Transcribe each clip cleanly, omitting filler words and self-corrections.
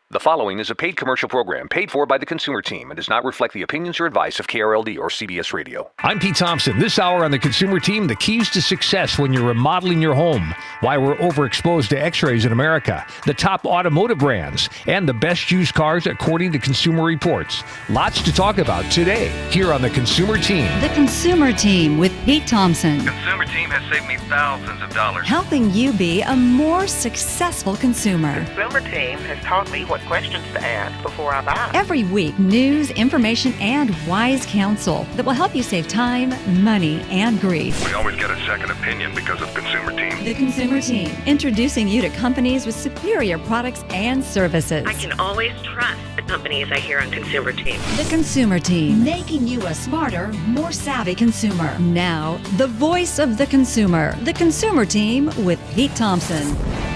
The following is a paid commercial program paid for by the Consumer Team and does not reflect the opinions or advice of KRLD or CBS Radio. I'm Pete Thompson. This hour on the Consumer Team, the keys to success when you're remodeling your home, why we're overexposed to x-rays in America, the top automotive brands, and the best used cars according to Consumer Reports. Lots to talk about today here on the Consumer Team. The Consumer Team with Pete Thompson. The Consumer Team has saved me thousands of dollars. Helping you be a more successful consumer. The Consumer Team has taught me what questions to ask before I buy. Every week, news, information, and wise counsel that will help you save time, money, and grief. We always get a second opinion because of Consumer Team. The Consumer Team, introducing you to companies with superior products and services. I can always trust the companies I hear on Consumer Team. The Consumer Team, making you a smarter, more savvy consumer. Now, the voice of the consumer. The Consumer Team with Pete Thompson.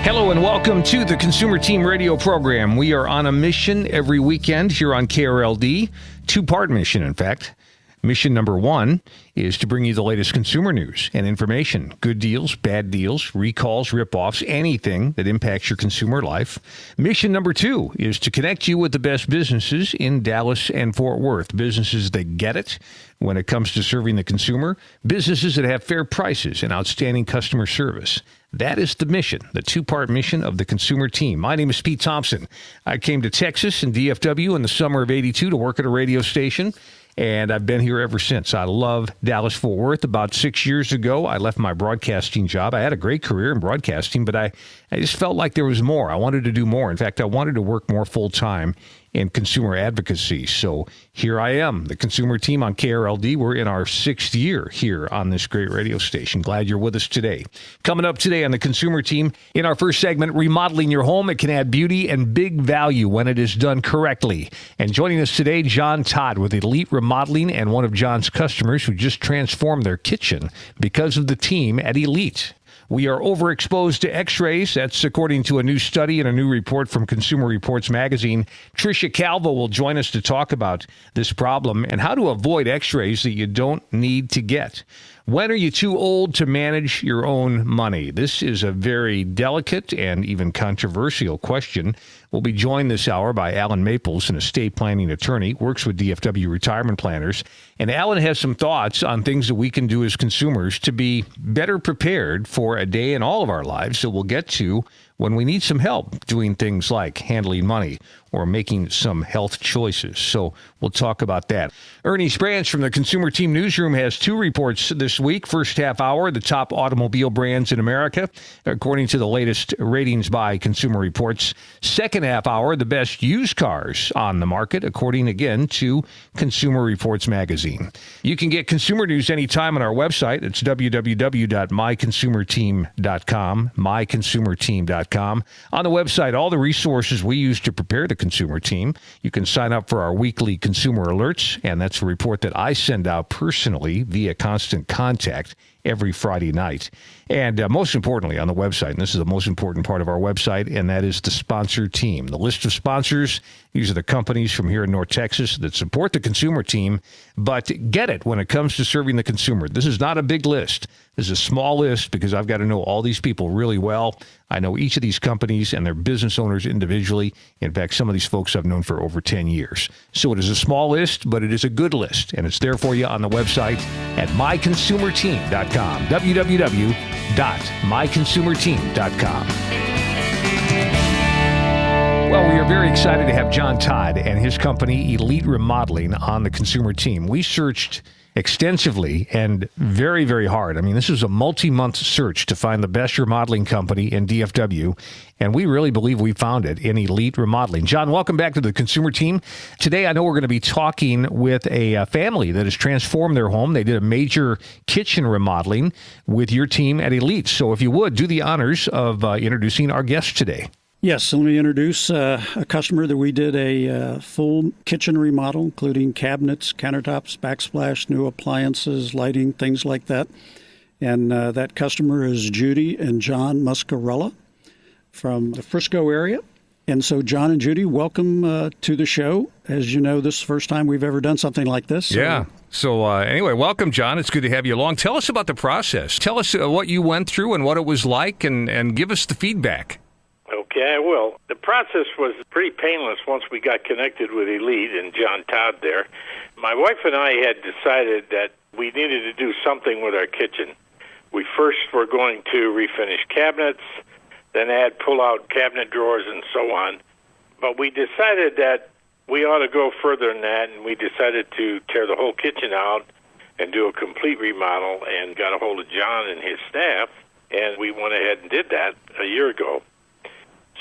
Hello and welcome to the Consumer Team radio program. We are on a mission every weekend here on KRLD. Two-part mission, in fact. Mission number one is to bring you the latest consumer news and information. Good deals, bad deals, recalls, rip-offs, anything that impacts your consumer life. Mission number two is to connect you with the best businesses in Dallas and Fort Worth. Businesses that get it when it comes to serving the consumer. Businesses that have fair prices and outstanding customer service. That is the mission, the two-part mission of the Consumer Team. My name is Pete Thompson. I came to Texas and DFW in the summer of '82 to work at a radio station, and I've been here ever since. I love Dallas-Fort Worth. About 6 years ago, I left my broadcasting job. I had a great career in broadcasting, but I just felt like there was more. I wanted to do more. In fact, I wanted to work more full-time in consumer advocacy. So here I am, the Consumer Team on KRLD. We're in our 6th year here on this great radio station. Glad you're with us today. Coming up today on the Consumer Team, in our first segment, remodeling your home. It can add beauty and big value when it is done correctly. And joining us today, John Todd with Elite Remodeling and one of John's customers who just transformed their kitchen because of the team at Elite. We are overexposed to x-rays. That's according to a new study and a new report from Consumer Reports magazine. Tricia Calvo will join us to talk about this problem and how to avoid x-rays that you don't need to get. When are you too old to manage your own money? This is a very delicate and even controversial question. We'll be joined this hour by Alan Maples, an estate planning attorney, works with DFW retirement planners. And Alan has some thoughts on things that we can do as consumers to be better prepared for a day in all of our lives that we'll get to when we need some help doing things like handling money or making some health choices. So we'll talk about that. Ernie Sprance from the Consumer Team Newsroom has two reports this week. First half hour, the top automobile brands in America, according to the latest ratings by Consumer Reports. Second half hour, the best used cars on the market, according again to Consumer Reports magazine. You can get consumer news anytime on our website. It's www.myconsumerteam.com, myconsumerteam.com. On the website, all the resources we use to prepare the Consumer Team. You can sign up for our weekly consumer alerts, and that's a report that I send out personally via Constant Contact every Friday night. And most importantly, on the website, and this is the most important part of our website, and that is the sponsor team. The list of sponsors, these are the companies from here in North Texas that support the Consumer Team, but get it when it comes to serving the consumer. This is not a big list. This is a small list because I've got to know all these people really well. I know each of these companies and their business owners individually. In fact, some of these folks I've known for over 10 years. So it is a small list, but it is a good list, and it's there for you on the website at myconsumerteam.com, www.myconsumerteam.com. Well, we are very excited to have John Todd and his company, Elite Remodeling, on the Consumer Team. We searched extensively and very, very hard. I mean, this is a multi-month search to find the best remodeling company in DFW, and we really believe we found it in Elite Remodeling. John, welcome back to the Consumer Team. Today, I know we're going to be talking with a family that has transformed their home. They did a major kitchen remodeling with your team at Elite. So if you would, do the honors of introducing our guest today. Yes, let me introduce a customer that we did a full kitchen remodel, including cabinets, countertops, backsplash, new appliances, lighting, things like that. And that customer is Judy and John Muscarella from the Frisco area. And so, John and Judy, welcome to the show. As you know, this is the first time we've ever done something like this. Yeah. So anyway, welcome, John. It's good to have you along. Tell us about the process. Tell us what you went through and what it was like, and give us the feedback. Yeah, well, the process was pretty painless once we got connected with Elite and John Todd there. My wife and I had decided that we needed to do something with our kitchen. We first were going to refinish cabinets, then add pull-out cabinet drawers and so on. But we decided that we ought to go further than that, and we decided to tear the whole kitchen out and do a complete remodel, and got a hold of John and his staff, and we went ahead and did that a year ago.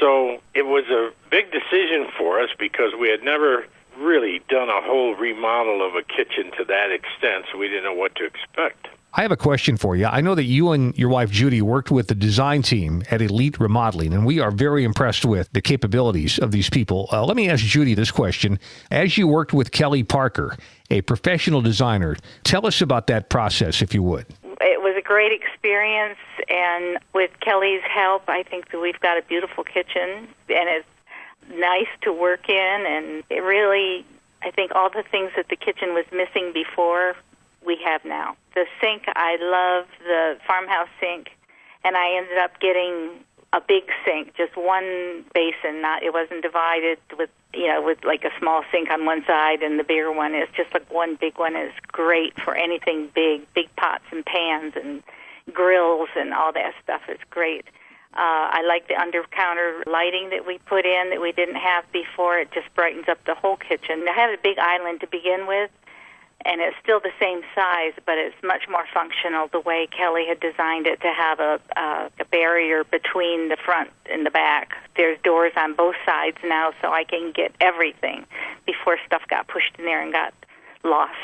So it was a big decision for us because we had never really done a whole remodel of a kitchen to that extent, so we didn't know what to expect. I have a question for you. I know that you and your wife, Judy, worked with the design team at Elite Remodeling, and we are very impressed with the capabilities of these people. Let me ask Judy this question. As you worked with Kelly Parker, a professional designer, tell us about that process, if you would. It was a great experience, and with Kelly's help, I think that we've got a beautiful kitchen, and it's nice to work in, and it really, I think all the things that the kitchen was missing before, we have now. The sink, I love the farmhouse sink, and I ended up getting a big sink, just one basin. It wasn't divided with like a small sink on one side and the bigger one. It's just like one big one. It's great for anything big pots and pans and grills and all that stuff. It's great. I like the under-counter lighting that we put in that we didn't have before. It just brightens up the whole kitchen. I have a big island to begin with, and it's still the same size, but it's much more functional the way Kelly had designed it to have a barrier between the front and the back. There's doors on both sides now, so I can get everything before stuff got pushed in there and got lost,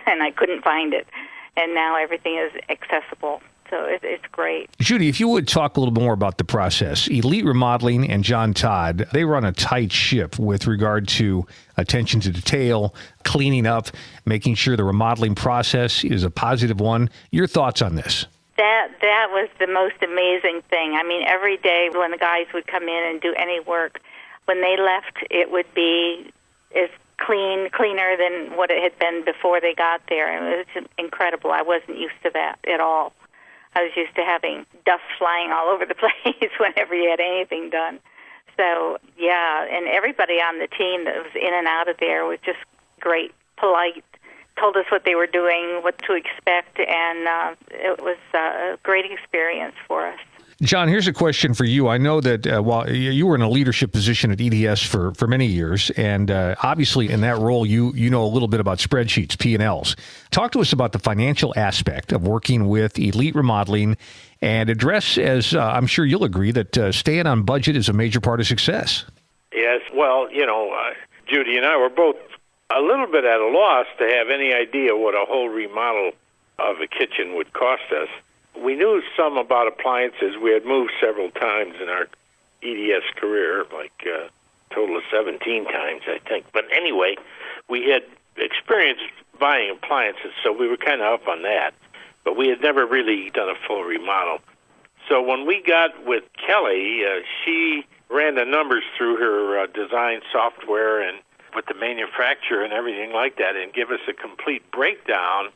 and I couldn't find it. And now everything is accessible. So it's great. Judy, if you would talk a little more about the process. Elite Remodeling and John Todd, they run a tight ship with regard to attention to detail, cleaning up, making sure the remodeling process is a positive one. Your thoughts on this? That was the most amazing thing. I mean, every day when the guys would come in and do any work, when they left, it would be as cleaner than what it had been before they got there. And it was incredible. I wasn't used to that at all. I was used to having dust flying all over the place whenever you had anything done. So, yeah, and everybody on the team that was in and out of there was just great, polite, told us what they were doing, what to expect, and it was a great experience for us. John, here's a question for you. I know that while you were in a leadership position at EDS for many years, and obviously in that role, you know a little bit about spreadsheets, P&Ls. Talk to us about the financial aspect of working with Elite Remodeling, and address, as I'm sure you'll agree, that staying on budget is a major part of success. Yes, well, Judy and I were both a little bit at a loss to have any idea what a whole remodel of a kitchen would cost us. We knew some about appliances. We had moved several times in our EDS career, like a total of 17 times, I think. But anyway, we had experience buying appliances, so we were kind of up on that. But we had never really done a full remodel. So when we got with Kelly, she ran the numbers through her design software and with the manufacturer and everything like that, and give us a complete breakdown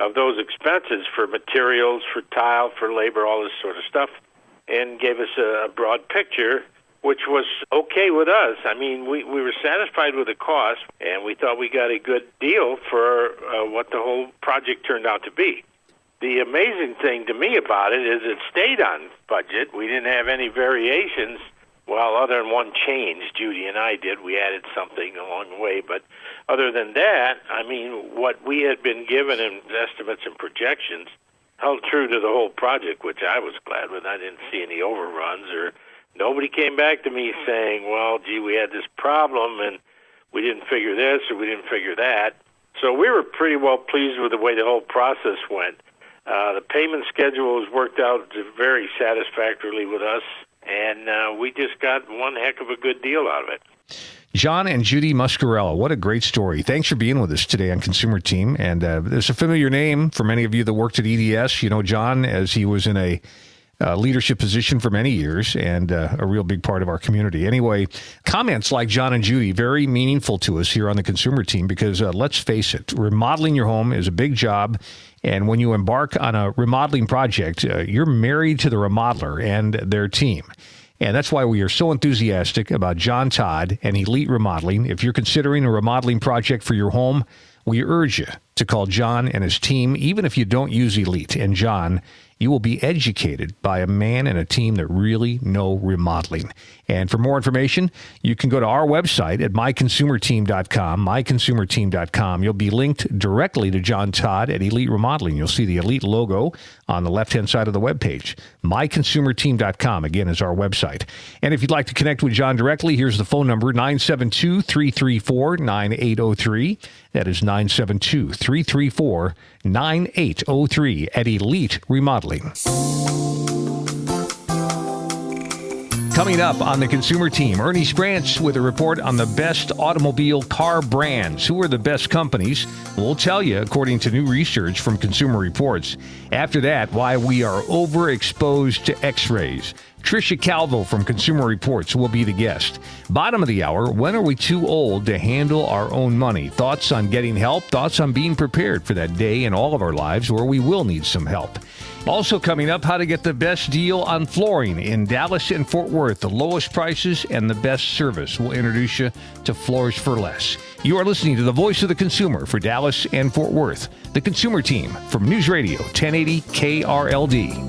of those expenses for materials, for tile, for labor, all this sort of stuff, and gave us a broad picture, which was okay with us. I mean, we were satisfied with the cost, and we thought we got a good deal for what the whole project turned out to be. The amazing thing to me about it is it stayed on budget. We didn't have any variations. Well, other than one change Judy and I did, we added something along the way. But other than that, I mean, what we had been given in estimates and projections held true to the whole project, which I was glad with. I didn't see any overruns, or nobody came back to me saying, well, gee, we had this problem and we didn't figure this or we didn't figure that. So we were pretty well pleased with the way the whole process went. The payment schedule was worked out very satisfactorily with us, and we just got one heck of a good deal out of it. John and Judy Muscarella, what a great story. Thanks for being with us today on Consumer Team. And there's a familiar name for many of you that worked at EDS. You know John, as he was in a leadership position for many years and a real big part of our community. Anyway, comments like John and Judy, very meaningful to us here on the Consumer Team because let's face it, remodeling your home is a big job. And when you embark on a remodeling project, you're married to the remodeler and their team. And that's why we are so enthusiastic about John Todd and Elite Remodeling. If you're considering a remodeling project for your home, we urge you to call John and his team, even if you don't use Elite. And John, you will be educated by a man and a team that really know remodeling. And for more information, you can go to our website at myconsumerteam.com, myconsumerteam.com. You'll be linked directly to John Todd at Elite Remodeling. You'll see the Elite logo on the left-hand side of the webpage. Myconsumerteam.com, again, is our website. And if you'd like to connect with John directly, here's the phone number, 972-334-9803. That is 972-334-9803 at Elite Remodeling. Coming up on the Consumer Team, Ernie Sprance with a report on the best automobile car brands. Who are the best companies? We'll tell you, according to new research from Consumer Reports. After that, why we are overexposed to X-rays. Tricia Calvo from Consumer Reports will be the guest. Bottom of the hour, when are we too old to handle our own money? Thoughts on getting help, thoughts on being prepared for that day in all of our lives where we will need some help. Also coming up, how to get the best deal on flooring in Dallas and Fort Worth, the lowest prices and the best service. We'll introduce you to Floors for Less. You are listening to the Voice of the Consumer for Dallas and Fort Worth, the Consumer Team from News Radio 1080 KRLD.